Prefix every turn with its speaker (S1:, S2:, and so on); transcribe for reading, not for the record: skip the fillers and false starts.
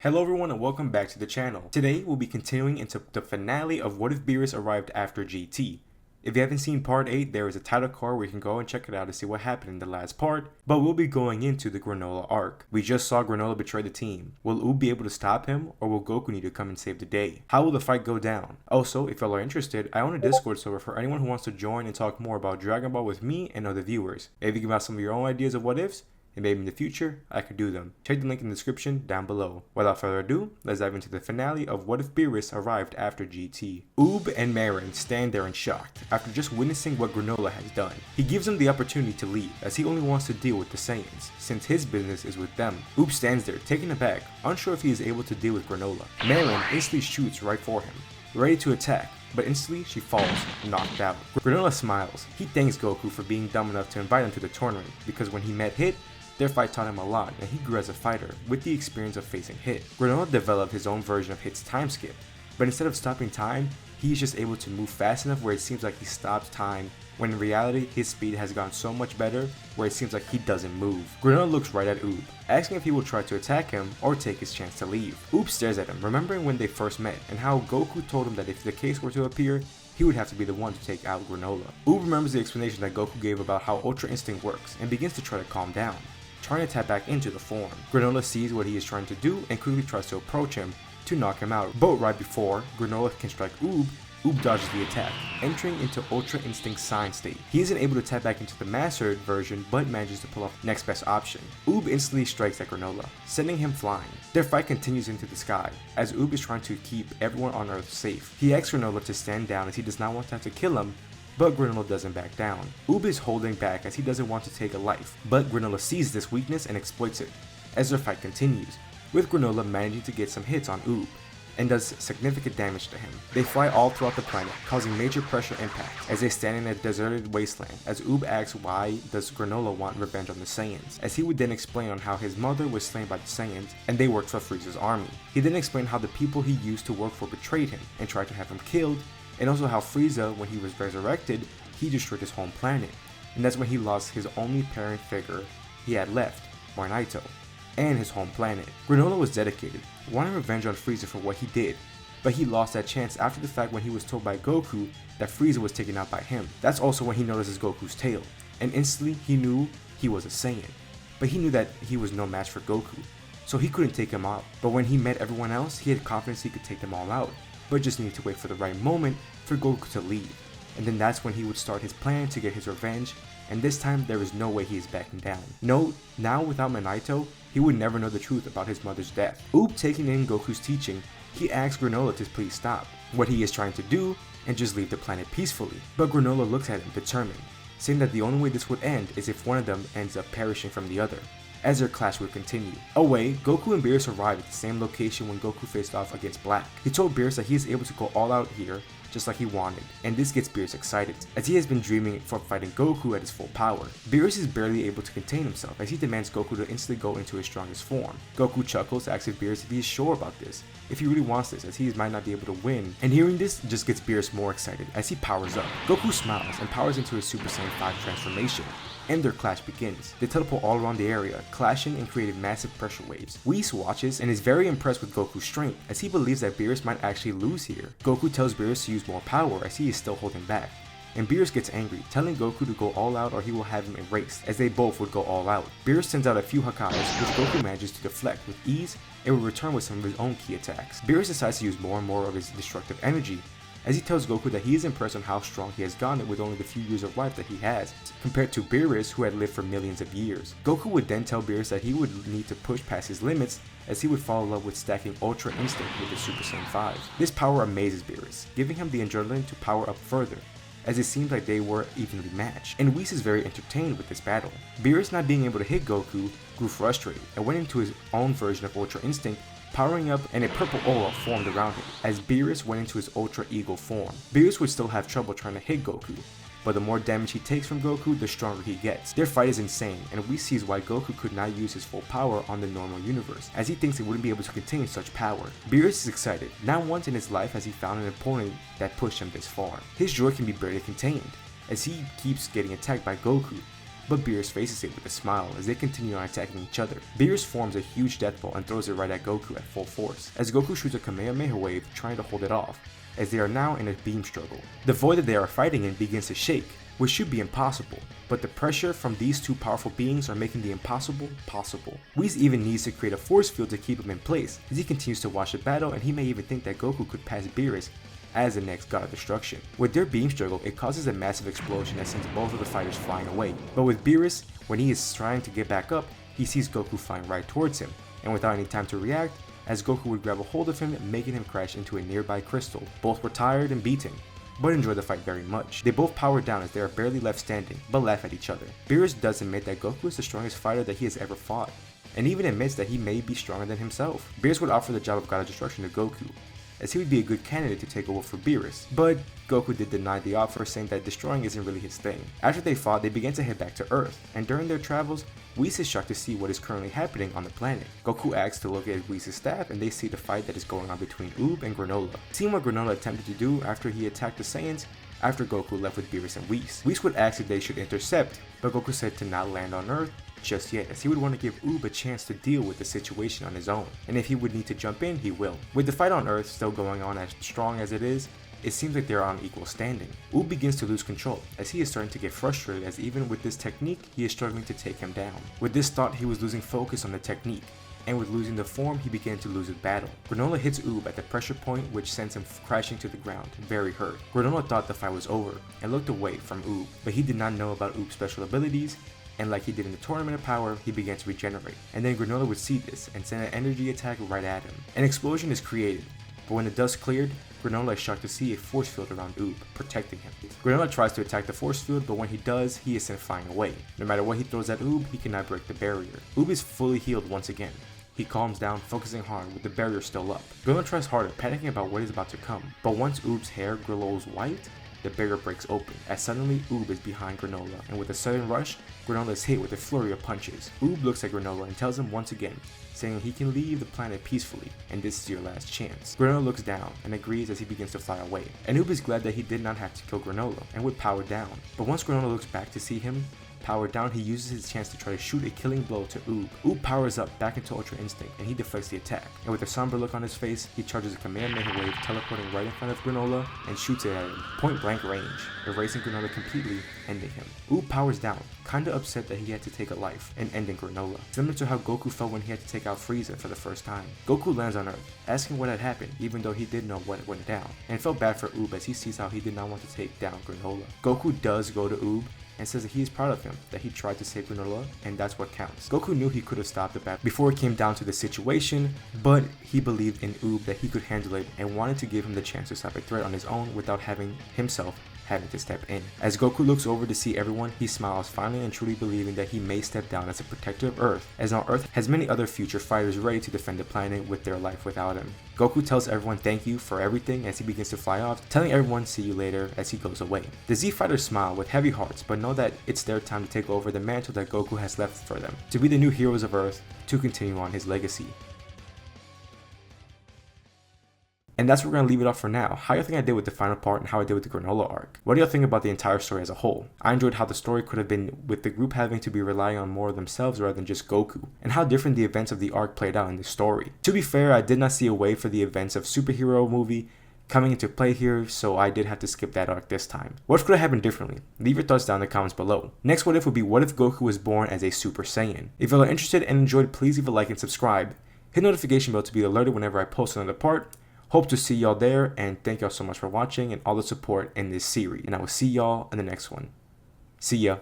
S1: Hello everyone and welcome back to the channel. Today we'll be continuing into the finale of What If Beerus arrived after GT. If you haven't seen part 8, there is a title card where you can go and check it out to see what happened in the last part, but we'll be going into the Granola arc. We just saw Granola betray the team. Will Oob be able to stop him, or will Goku need to come and save the day? How will the fight go down? Also, if y'all are interested, I own a Discord server for anyone who wants to join and talk more about Dragon Ball with me and other viewers. If you give out some of your own ideas of what ifs, and maybe in the future, I could do them. Check the link in the description down below. Without further ado, let's dive into the finale of What If Beerus arrived after GT. Oob and Marin stand there in shock after just witnessing what Granola has done. He gives them the opportunity to leave, as he only wants to deal with the Saiyans, since his business is with them. Oob stands there, taken aback, unsure if he is able to deal with Granola. Marin instantly shoots right for him, ready to attack, but instantly she falls, knocked out. Granola smiles. He thanks Goku for being dumb enough to invite him to the tournament, because when he met Hit, their fight taught him a lot, and he grew as a fighter, with the experience of facing Hit. Granola developed his own version of Hit's time skip, but instead of stopping time, he is just able to move fast enough where it seems like he stops time, when in reality, his speed has gone so much better, where it seems like he doesn't move. Granola looks right at Oob, asking if he will try to attack him, or take his chance to leave. Oob stares at him, remembering when they first met, and how Goku told him that if the case were to appear, he would have to be the one to take out Granola. Oob remembers the explanation that Goku gave about how Ultra Instinct works, and begins to try to calm down, trying to tap back into the form. Granola sees what he is trying to do and quickly tries to approach him to knock him out, but right before Granola can strike Oob, Oob dodges the attack, entering into Ultra Instinct Sign State. He isn't able to tap back into the mastered version, but manages to pull off next best option. Oob instantly strikes at Granola, sending him flying. Their fight continues into the sky, as Oob is trying to keep everyone on Earth safe. He asks Granola to stand down as he does not want to have to kill him, but Granola doesn't back down. Oob is holding back as he doesn't want to take a life, but Granola sees this weakness and exploits it, as their fight continues, with Granola managing to get some hits on Oob, and does significant damage to him. They fly all throughout the planet, causing major pressure impacts, as they stand in a deserted wasteland, as Oob asks why does Granola want revenge on the Saiyans, as he would then explain on how his mother was slain by the Saiyans, and they worked for Frieza's army. He then explained how the people he used to work for betrayed him, and tried to have him killed, and also how Frieza, when he was resurrected, he destroyed his home planet, and that's when he lost his only parent figure he had left, Naito, and his home planet. Granola was dedicated, wanting revenge on Frieza for what he did, but he lost that chance after the fact when he was told by Goku that Frieza was taken out by him. That's also when he notices Goku's tail, and instantly he knew he was a Saiyan, but he knew that he was no match for Goku, so he couldn't take him out. But when he met everyone else, he had confidence he could take them all out, but just needed to wait for the right moment for Goku to leave. And then that's when he would start his plan to get his revenge, and this time there is no way he is backing down. No, now without Naito, he would never know the truth about his mother's death. Oob taking in Goku's teaching, he asks Granola to please stop what he is trying to do and just leave the planet peacefully. But Granola looks at him determined, saying that the only way this would end is if one of them ends up perishing from the other, as their clash would continue. Away, Goku and Beerus arrive at the same location when Goku faced off against Black. He told Beerus that he is able to go all out here, just like he wanted, and this gets Beerus excited, as he has been dreaming for fighting Goku at his full power. Beerus is barely able to contain himself, as he demands Goku to instantly go into his strongest form. Goku chuckles, asking Beerus if he is sure about this, if he really wants this, as he might not be able to win, and hearing this just gets Beerus more excited, as he powers up. Goku smiles and powers into his Super Saiyan 5 transformation, and their clash begins. They teleport all around the area, clashing and creating massive pressure waves. Whis watches and is very impressed with Goku's strength, as he believes that Beerus might actually lose here. Goku tells Beerus to use more power, as he is still holding back, and Beerus gets angry, telling Goku to go all out or he will have him erased, as they both would go all out. Beerus sends out a few Hakais, which Goku manages to deflect with ease and will return with some of his own key attacks. Beerus decides to use more and more of his destructive energy, as he tells Goku that he is impressed on how strong he has gotten with only the few years of life that he has, compared to Beerus, who had lived for millions of years. Goku would then tell Beerus that he would need to push past his limits, as he would fall in love with stacking Ultra Instinct with his Super Saiyan 5. This power amazes Beerus, giving him the adrenaline to power up further, as it seems like they were evenly matched, and Whis is very entertained with this battle. Beerus, not being able to hit Goku, grew frustrated and went into his own version of Ultra Instinct, powering up, and a purple aura formed around him as Beerus went into his Ultra Eagle form. Beerus would still have trouble trying to hit Goku, but the more damage he takes from Goku, the stronger he gets. Their fight is insane, and Whis sees why Goku could not use his full power on the normal universe, as he thinks he wouldn't be able to contain such power. Beerus is excited. Not once in his life has he found an opponent that pushed him this far. His joy can be barely contained, as he keeps getting attacked by Goku, but Beerus faces it with a smile as they continue on attacking each other. Beerus forms a huge death ball and throws it right at Goku at full force, as Goku shoots a Kamehameha wave trying to hold it off, as they are now in a beam struggle. The void that they are fighting in begins to shake, which should be impossible, but the pressure from these two powerful beings are making the impossible possible. Whis even needs to create a force field to keep him in place, as he continues to watch the battle, and he may even think that Goku could pass Beerus as the next god of destruction. With their beam struggle, it causes a massive explosion that sends both of the fighters flying away. But with Beerus, when he is trying to get back up, he sees Goku flying right towards him, and without any time to react, as Goku would grab a hold of him, making him crash into a nearby crystal. Both were tired and beaten, but enjoy the fight very much. They both power down as they are barely left standing, but laugh at each other. Beerus does admit that Goku is the strongest fighter that he has ever fought, and even admits that he may be stronger than himself. Beerus would offer the job of God of Destruction to Goku, as he would be a good candidate to take over for Beerus, but Goku did deny the offer, saying that destroying isn't really his thing. After they fought, they began to head back to Earth, and during their travels, Whis is shocked to see what is currently happening on the planet. Goku asks to look at Whis' staff, and they see the fight that is going on between Oob and Granola. Seeing what Granola attempted to do after he attacked the Saiyans, after Goku left with Beerus and Whis. Whis would ask if they should intercept, but Goku said to not land on Earth just yet, as he would want to give Oob a chance to deal with the situation on his own, and if he would need to jump in, he will. With the fight on Earth still going on as strong as it is, it seems like they are on equal standing. Oob begins to lose control, as he is starting to get frustrated, as even with this technique, he is struggling to take him down. With this thought, he was losing focus on the technique, and with losing the form, he began to lose the battle. Granola hits Oob at the pressure point, which sends him crashing to the ground, very hurt. Granola thought the fight was over, and looked away from Oob, but he did not know about Oob's special abilities, and like he did in the Tournament of Power, he began to regenerate. And then Granola would see this, and send an energy attack right at him. An explosion is created, but when the dust cleared, Granola is shocked to see a force field around Oob, protecting him. Granola tries to attack the force field, but when he does, he is sent flying away. No matter what he throws at Oob, he cannot break the barrier. Oob is fully healed once again. He calms down, focusing hard with the barrier still up. Granola tries harder, panicking about what is about to come, but once Oob's hair glows white, the barrier breaks open, as suddenly Oob is behind Granola, and with a sudden rush, Granola is hit with a flurry of punches. Oob looks at Granola and tells him once again, saying he can leave the planet peacefully, and this is your last chance. Granola looks down and agrees as he begins to fly away, and Oob is glad that he did not have to kill Granola, and would power down. But once Granola looks back to see him powered down, he uses his chance to try to shoot a killing blow to Oob. Oob powers up back into Ultra Instinct, and he deflects the attack. And with a somber look on his face, he charges a Kamehameha wave, teleporting right in front of Granola, and shoots it at him, point blank range, erasing Granola completely, ending him. Oob powers down, kinda upset that he had to take a life, and ending Granola, similar to how Goku felt when he had to take out Frieza for the first time. Goku lands on Earth, asking what had happened, even though he did know what went down, and felt bad for Oob as he sees how he did not want to take down Granola. Goku does go to Oob, and says that he is proud of him, that he tried to save Granola, and that's what counts. Goku knew he could have stopped the battle before it came down to the situation, but he believed in Oob that he could handle it and wanted to give him the chance to stop a threat on his own without having to step in. As Goku looks over to see everyone, he smiles, finally and truly believing that he may step down as a protector of Earth, as now Earth has many other future fighters ready to defend the planet with their life without him. Goku tells everyone thank you for everything as he begins to fly off, telling everyone see you later as he goes away. The Z Fighters smile with heavy hearts, but know that it's their time to take over the mantle that Goku has left for them, to be the new heroes of Earth, to continue on his legacy. And that's where we're going to leave it off for now. How do you think I did with the final part and how I did with the Granola arc? What do y'all think about the entire story as a whole? I enjoyed how the story could have been with the group having to be relying on more of themselves rather than just Goku, and how different the events of the arc played out in the story. To be fair, I did not see a way for the events of superhero movie coming into play here, so I did have to skip that arc this time. What if could have happened differently? Leave your thoughts down in the comments below. Next what if would be, what if Goku was born as a Super Saiyan? If y'all are interested and enjoyed, please leave a like and subscribe. Hit the notification bell to be alerted whenever I post another part. Hope to see y'all there, and thank y'all so much for watching and all the support in this series. And I will see y'all in the next one. See ya.